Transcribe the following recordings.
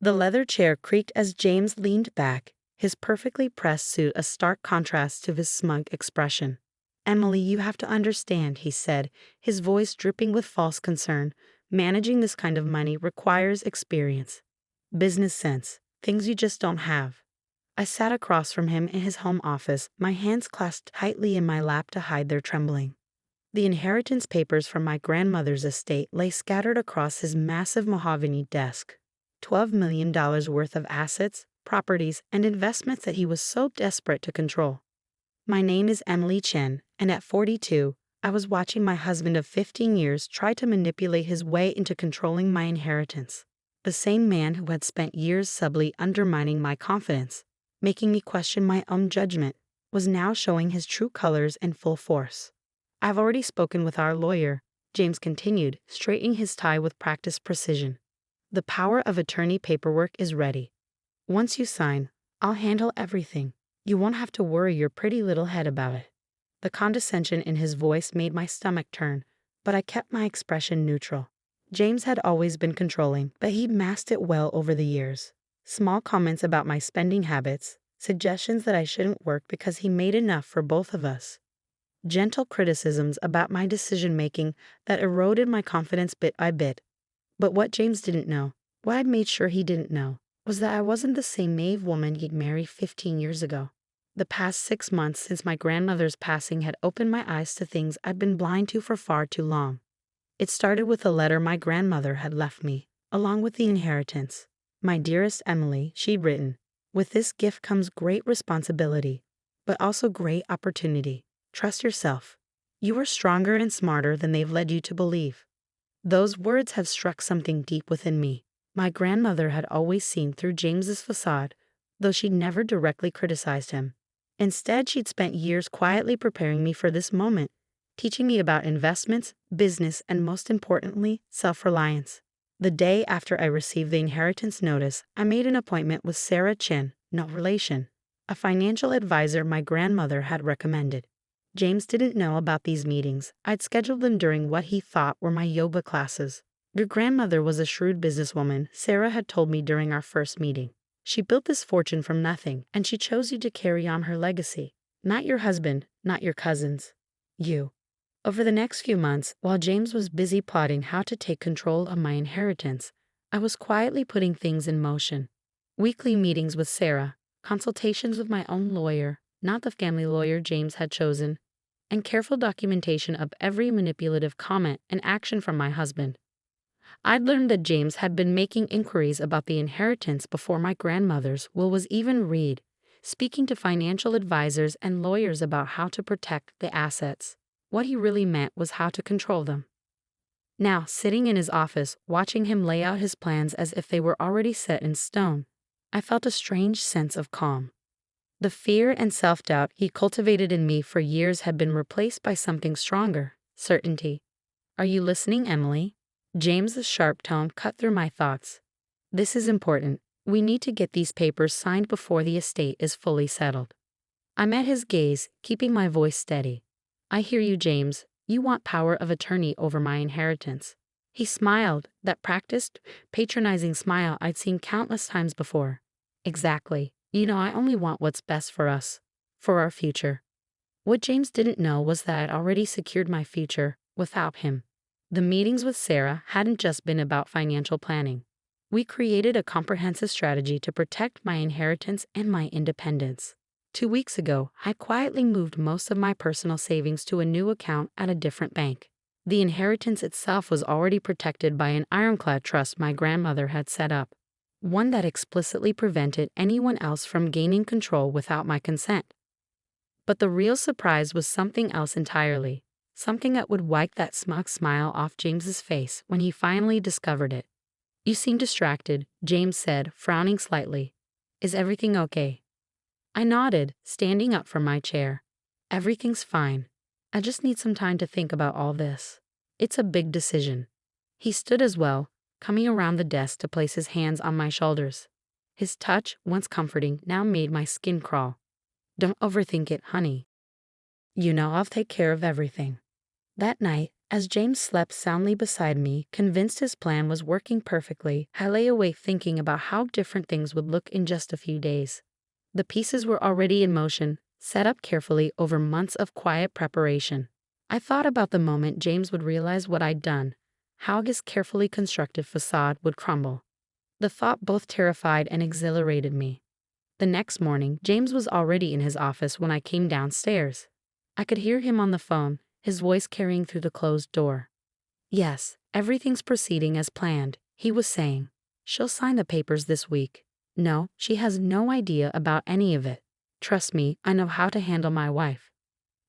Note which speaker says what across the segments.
Speaker 1: The leather chair creaked as James leaned back, his perfectly pressed suit a stark contrast to his smug expression. "Emily, you have to understand," he said, his voice dripping with false concern. "Managing this kind of money requires experience, business sense, things you just don't have." I sat across from him in his home office, my hands clasped tightly in my lap to hide their trembling. The inheritance papers from my grandmother's estate lay scattered across his massive mahogany desk. $12 million worth of assets, properties, and investments that he was so desperate to control. My name is Emily Chen, and at 42, I was watching my husband of 15 years try to manipulate his way into controlling my inheritance. The same man who had spent years subtly undermining my confidence, making me question my own judgment, was now showing his true colors in full force. "I've already spoken with our lawyer," James continued, straightening his tie with practiced precision. "The power of attorney paperwork is ready. Once you sign, I'll handle everything. You won't have to worry your pretty little head about it." The condescension in his voice made my stomach turn, but I kept my expression neutral. James had always been controlling, but he'd masked it well over the years. Small comments about my spending habits, suggestions that I shouldn't work because he made enough for both of us. Gentle criticisms about my decision-making that eroded my confidence bit by bit. But what James didn't know, what I'd made sure he didn't know, was that I wasn't the same Maeve woman he'd married 15 years ago. The past 6 months since my grandmother's passing had opened my eyes to things I'd been blind to for far too long. It started with a letter my grandmother had left me, along with the inheritance. "My dearest Emily," she'd written, "with this gift comes great responsibility, but also great opportunity. Trust yourself. You are stronger and smarter than they've led you to believe." Those words have struck something deep within me. My grandmother had always seen through James's facade, though she'd never directly criticized him. Instead, she'd spent years quietly preparing me for this moment, teaching me about investments, business, and most importantly, self-reliance. The day after I received the inheritance notice, I made an appointment with Sarah Chen, no relation, a financial advisor my grandmother had recommended. James didn't know about these meetings. I'd scheduled them during what he thought were my yoga classes. "Your grandmother was a shrewd businesswoman," Sarah had told me during our first meeting. "She built this fortune from nothing, and she chose you to carry on her legacy. Not your husband, not your cousins. You." Over the next few months, while James was busy plotting how to take control of my inheritance, I was quietly putting things in motion. Weekly meetings with Sarah, consultations with my own lawyer, not the family lawyer James had chosen, and careful documentation of every manipulative comment and action from my husband. I'd learned that James had been making inquiries about the inheritance before my grandmother's will was even read, speaking to financial advisors and lawyers about how to protect the assets. What he really meant was how to control them. Now, sitting in his office, watching him lay out his plans as if they were already set in stone, I felt a strange sense of calm. The fear and self-doubt he cultivated in me for years had been replaced by something stronger, certainty. "Are you listening, Emily?" James's sharp tone cut through my thoughts. "This is important. We need to get these papers signed before the estate is fully settled." I met his gaze, keeping my voice steady. "I hear you, James. You want power of attorney over my inheritance." He smiled, that practiced, patronizing smile I'd seen countless times before. "Exactly. You know, I only want what's best for us, for our future." What James didn't know was that I'd already secured my future without him. The meetings with Sarah hadn't just been about financial planning. We created a comprehensive strategy to protect my inheritance and my independence. 2 weeks ago, I quietly moved most of my personal savings to a new account at a different bank. The inheritance itself was already protected by an ironclad trust my grandmother had set up, one that explicitly prevented anyone else from gaining control without my consent. But the real surprise was something else entirely, something that would wipe that smug smile off James's face when he finally discovered it. "You seem distracted," James said, frowning slightly. "Is everything okay?" I nodded, standing up from my chair. "Everything's fine. I just need some time to think about all this. It's a big decision." He stood as well, coming around the desk to place his hands on my shoulders. His touch, once comforting, now made my skin crawl. "Don't overthink it, honey. You know I'll take care of everything." That night, As James slept soundly beside me, convinced his plan was working perfectly, I lay awake thinking about how different things would look in just a few days. The pieces were already in motion, set up carefully over months of quiet preparation. I thought about the moment James would realize what I'd done, how his carefully constructed facade would crumble. The thought both terrified and exhilarated me. The next morning, James was already in his office when I came downstairs. I could hear him on the phone, his voice carrying through the closed door. "Yes, everything's proceeding as planned," he was saying. "She'll sign the papers this week. No, she has no idea about any of it. Trust me, I know how to handle my wife."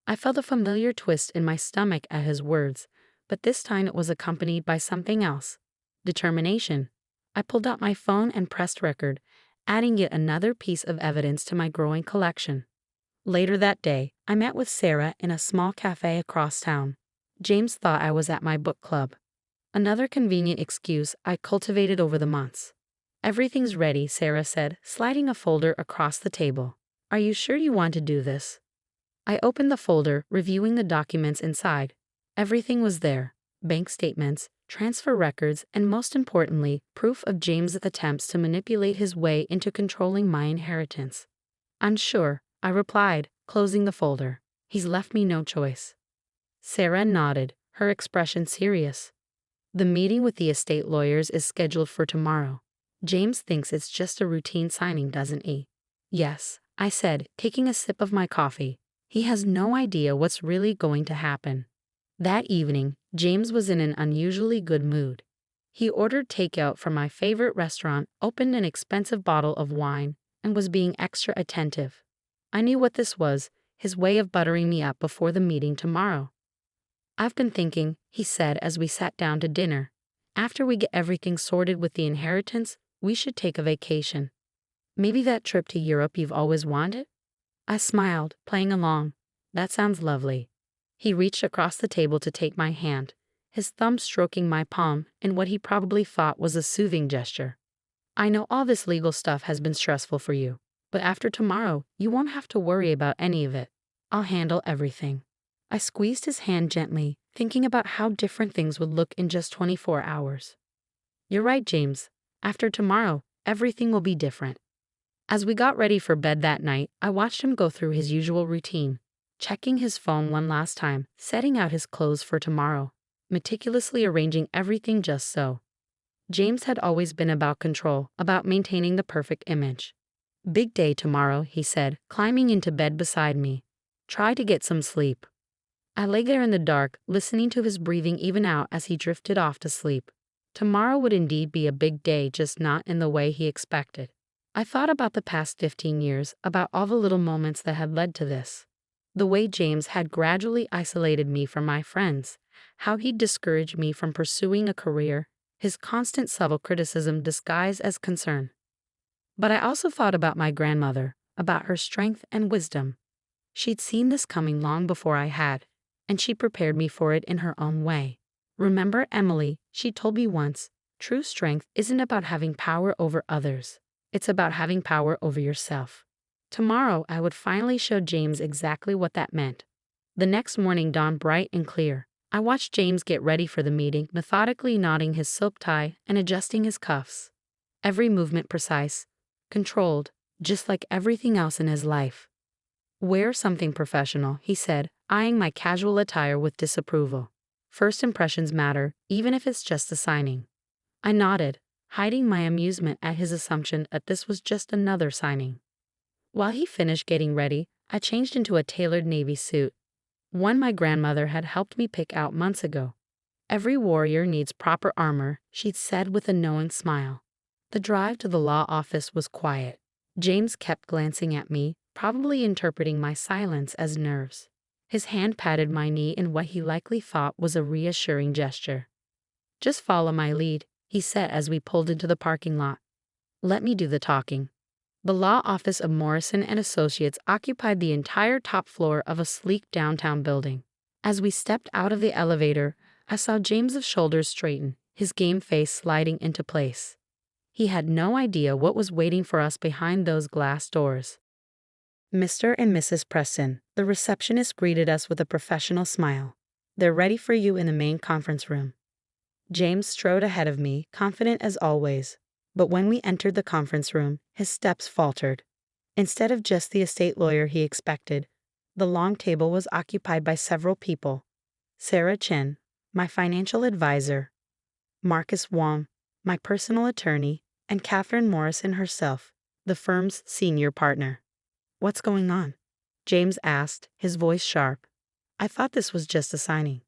Speaker 1: I felt a familiar twist in my stomach at his words, but this time it was accompanied by something else. Determination. I pulled out my phone and pressed record, adding yet another piece of evidence to my growing collection. Later that day, I met with Sarah in a small cafe across town. James thought I was at my book club. Another convenient excuse I cultivated over the months. "Everything's ready," Sarah said, sliding a folder across the table. "Are you sure you want to do this?" I opened the folder, reviewing the documents inside. Everything was there: bank statements, transfer records, and most importantly, proof of James's attempts to manipulate his way into controlling my inheritance. "I'm sure," I replied, closing the folder. "He's left me no choice." Sarah nodded, her expression serious. "The meeting with the estate lawyers is scheduled for tomorrow. James thinks it's just a routine signing, doesn't he?" "Yes," I said, taking a sip of my coffee. "He has no idea what's really going to happen." That evening, James was in an unusually good mood. He ordered takeout from my favorite restaurant, opened an expensive bottle of wine, and was being extra attentive. I knew what this was: his way of buttering me up before the meeting tomorrow. "I've been thinking," he said as we sat down to dinner. "After we get everything sorted with the inheritance, we should take a vacation. Maybe that trip to Europe you've always wanted?" I smiled, playing along. "That sounds lovely." He reached across the table to take my hand, his thumb stroking my palm in what he probably thought was a soothing gesture. "I know all this legal stuff has been stressful for you, but after tomorrow, you won't have to worry about any of it. I'll handle everything." I squeezed his hand gently, thinking about how different things would look in just 24 hours. "You're right, James. After tomorrow, everything will be different." As we got ready for bed that night, I watched him go through his usual routine, checking his phone one last time, setting out his clothes for tomorrow, meticulously arranging everything just so. James had always been about control, about maintaining the perfect image. "Big day tomorrow," he said, climbing into bed beside me. "Try to get some sleep." I lay there in the dark, listening to his breathing even out as he drifted off to sleep. Tomorrow would indeed be a big day, just not in the way he expected. I thought about the past 15 years, about all the little moments that had led to this. The way James had gradually isolated me from my friends, how he'd discouraged me from pursuing a career, his constant subtle criticism disguised as concern. But I also thought about my grandmother, about her strength and wisdom. She'd seen this coming long before I had, and she prepared me for it in her own way. "Remember, Emily," she told me once, "true strength isn't about having power over others. It's about having power over yourself." Tomorrow, I would finally show James exactly what that meant. The next morning dawned bright and clear. I watched James get ready for the meeting, methodically knotting his silk tie and adjusting his cuffs. Every movement precise, controlled, just like everything else in his life. "Wear something professional," he said, eyeing my casual attire with disapproval. "First impressions matter, even if it's just a signing." I nodded, hiding my amusement at his assumption that this was just another signing. While he finished getting ready, I changed into a tailored navy suit, one my grandmother had helped me pick out months ago. "Every warrior needs proper armor," she'd said with a knowing smile. The drive to the law office was quiet. James kept glancing at me, probably interpreting my silence as nerves. His hand patted my knee in what he likely thought was a reassuring gesture. "Just follow my lead," he said as we pulled into the parking lot. "Let me do the talking." The law office of Morrison & Associates occupied the entire top floor of a sleek downtown building. As we stepped out of the elevator, I saw James's shoulders straighten, his game face sliding into place. He had no idea what was waiting for us behind those glass doors. "Mr. and Mrs. Preston," the receptionist greeted us with a professional smile. They're ready for you in the main conference room. James strode ahead of me, confident as always. But when we entered the conference room, his steps faltered. Instead of just the estate lawyer he expected, the long table was occupied by several people. Sarah Chen, my financial advisor, Marcus Wong, my personal attorney, and Catherine Morrison herself, the firm's senior partner. "What's going on?" James asked, his voice sharp. "I thought this was just a signing."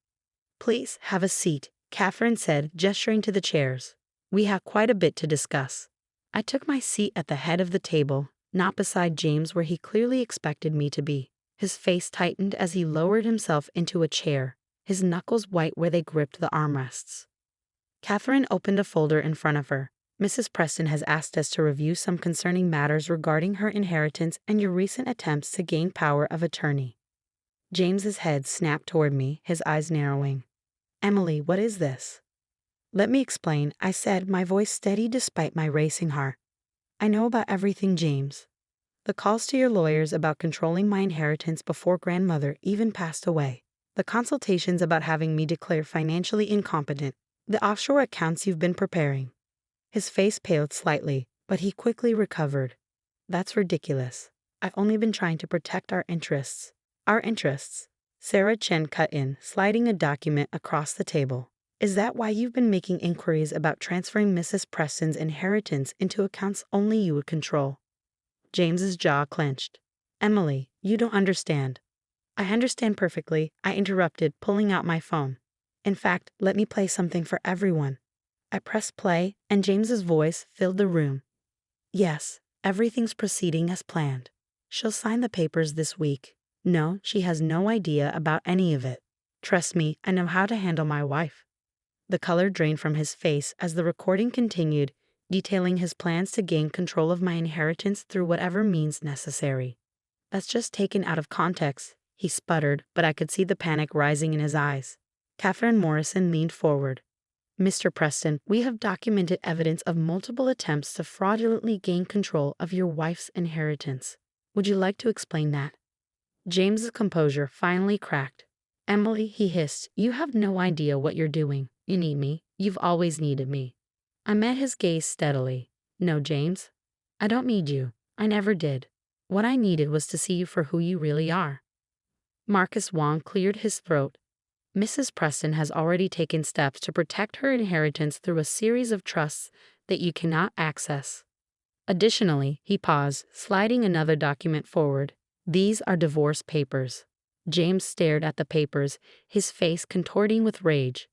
Speaker 1: "Please have a seat," Catherine said, gesturing to the chairs. "We have quite a bit to discuss." I took my seat at the head of the table, not beside James where he clearly expected me to be. His face tightened as he lowered himself into a chair, his knuckles white where they gripped the armrests. Catherine opened a folder in front of her. "Mrs. Preston has asked us to review some concerning matters regarding her inheritance and your recent attempts to gain power of attorney." James's head snapped toward me, his eyes narrowing. "Emily, what is this?" "Let me explain," I said, my voice steady despite my racing heart. "I know about everything, James. The calls to your lawyers about controlling my inheritance before grandmother even passed away. The consultations about having me declare financially incompetent. The offshore accounts you've been preparing." His face paled slightly, but he quickly recovered. "That's ridiculous. I've only been trying to protect our interests." "Our interests?" Sarah Chen cut in, sliding a document across the table. "Is that why you've been making inquiries about transferring Mrs. Preston's inheritance into accounts only you would control?" James's jaw clenched. "Emily, you don't understand." "I understand perfectly," I interrupted, pulling out my phone. "In fact, let me play something for everyone." I pressed play, and James's voice filled the room. "Yes, everything's proceeding as planned. She'll sign the papers this week. No, she has no idea about any of it. Trust me, I know how to handle my wife." The color drained from his face as the recording continued, detailing his plans to gain control of my inheritance through whatever means necessary. "That's just taken out of context," he sputtered, but I could see the panic rising in his eyes. Catherine Morrison leaned forward. "Mr. Preston, we have documented evidence of multiple attempts to fraudulently gain control of your wife's inheritance. Would you like to explain that?" James's composure finally cracked. "Emily," he hissed, "you have no idea what you're doing. You need me. You've always needed me." I met his gaze steadily. "No, James. I don't need you. I never did. What I needed was to see you for who you really are." Marcus Wong cleared his throat. "Mrs. Preston has already taken steps to protect her inheritance through a series of trusts that you cannot access. Additionally," he paused, sliding another document forward, "these are divorce papers." James stared at the papers, his face contorting with rage.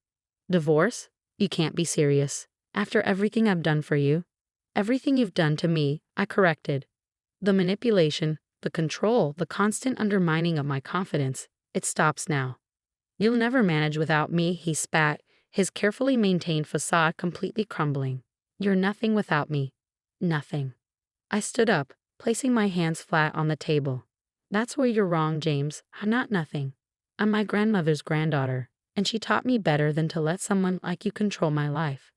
Speaker 1: "Divorce? You can't be serious. After everything I've done for you?" "Everything you've done to me," I corrected. "The manipulation, the control, the constant undermining of my confidence. It stops now." "You'll never manage without me," he spat, his carefully maintained facade completely crumbling. "You're nothing without me. Nothing." I stood up, placing my hands flat on the table. "That's where you're wrong, James. I'm not nothing. I'm my grandmother's granddaughter, and she taught me better than to let someone like you control my life."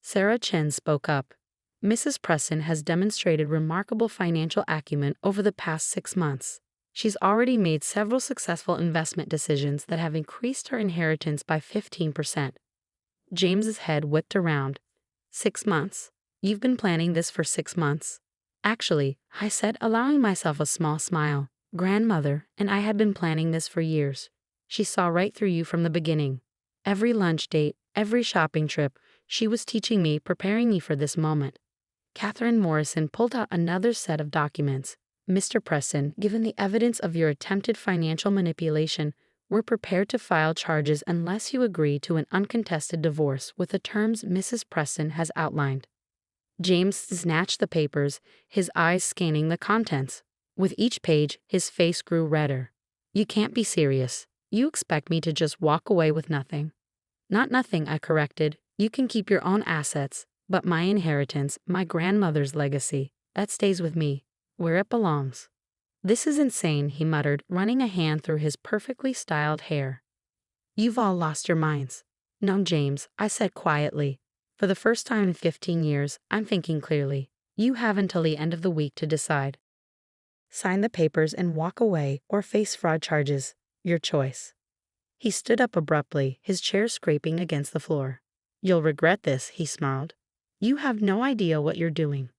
Speaker 1: Sarah Chen spoke up. "Mrs. Preston has demonstrated remarkable financial acumen over the past 6 months. She's already made several successful investment decisions that have increased her inheritance by 15%. James's head whipped around. 6 months? You've been planning this for 6 months? Actually, I said, allowing myself a small smile. Grandmother and I had been planning this for years. She saw right through you from the beginning. Every lunch date, every shopping trip, she was teaching me, preparing me for this moment." Catherine Morrison pulled out another set of documents. "Mr. Preston, given the evidence of your attempted financial manipulation, we're prepared to file charges unless you agree to an uncontested divorce with the terms Mrs. Preston has outlined." James snatched the papers, his eyes scanning the contents. With each page, his face grew redder. "You can't be serious. You expect me to just walk away with nothing?" "Not nothing," I corrected. "You can keep your own assets, but my inheritance, my grandmother's legacy, that stays with me, where it belongs." "This is insane," he muttered, running a hand through his perfectly styled hair. "You've all lost your minds." "No, James," I said quietly. "For the first time in 15 years, I'm thinking clearly. You have until the end of the week to decide. Sign the papers and walk away or face fraud charges. Your choice." He stood up abruptly, his chair scraping against the floor. "You'll regret this," he snarled. "You have no idea what you're doing."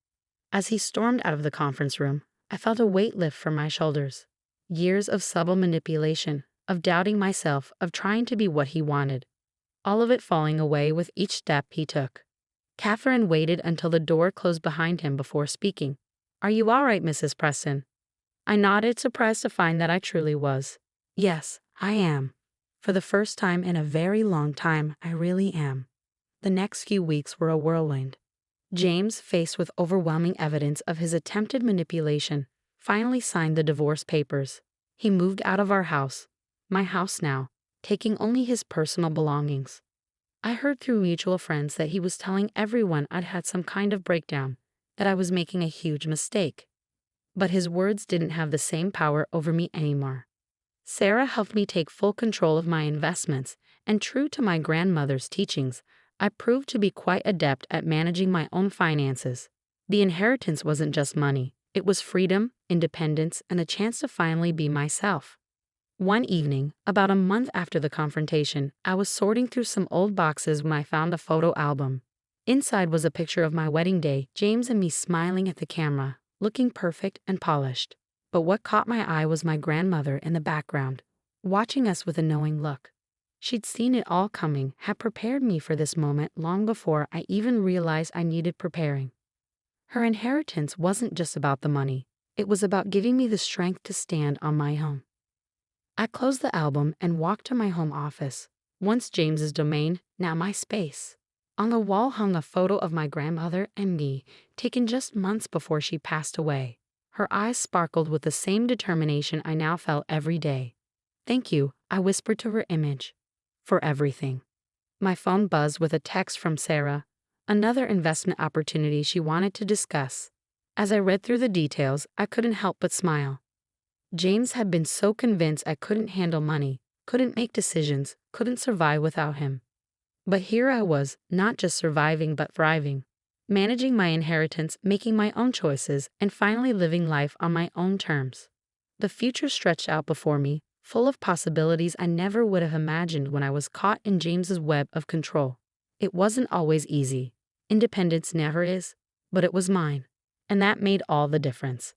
Speaker 1: As he stormed out of the conference room, I felt a weight lift from my shoulders. Years of subtle manipulation, of doubting myself, of trying to be what he wanted. All of it falling away with each step he took. Catherine waited until the door closed behind him before speaking. "Are you all right, Mrs. Preston?" I nodded, surprised to find that I truly was. "Yes, I am. For the first time in a very long time, I really am." The next few weeks were a whirlwind. James, faced with overwhelming evidence of his attempted manipulation, finally signed the divorce papers. He moved out of our house, my house now, taking only his personal belongings. I heard through mutual friends that he was telling everyone I'd had some kind of breakdown, that I was making a huge mistake. But his words didn't have the same power over me anymore. Sarah helped me take full control of my investments, and true to my grandmother's teachings, I proved to be quite adept at managing my own finances. The inheritance wasn't just money, it was freedom, independence, and a chance to finally be myself. One evening, about a month after the confrontation, I was sorting through some old boxes when I found a photo album. Inside was a picture of my wedding day, James and me smiling at the camera, looking perfect and polished. But what caught my eye was my grandmother in the background, watching us with a knowing look. She'd seen it all coming, had prepared me for this moment long before I even realized I needed preparing. Her inheritance wasn't just about the money, it was about giving me the strength to stand on my own. I closed the album and walked to my home office, once James's domain, now my space. On the wall hung a photo of my grandmother and me, taken just months before she passed away. Her eyes sparkled with the same determination I now felt every day. "Thank you," I whispered to her image. "For everything." My phone buzzed with a text from Sarah, another investment opportunity she wanted to discuss. As I read through the details, I couldn't help but smile. James had been so convinced I couldn't handle money, couldn't make decisions, couldn't survive without him. But here I was, not just surviving but thriving, managing my inheritance, making my own choices, and finally living life on my own terms. The future stretched out before me, full of possibilities I never would have imagined when I was caught in James's web of control. It wasn't always easy. Independence never is, but it was mine, and that made all the difference.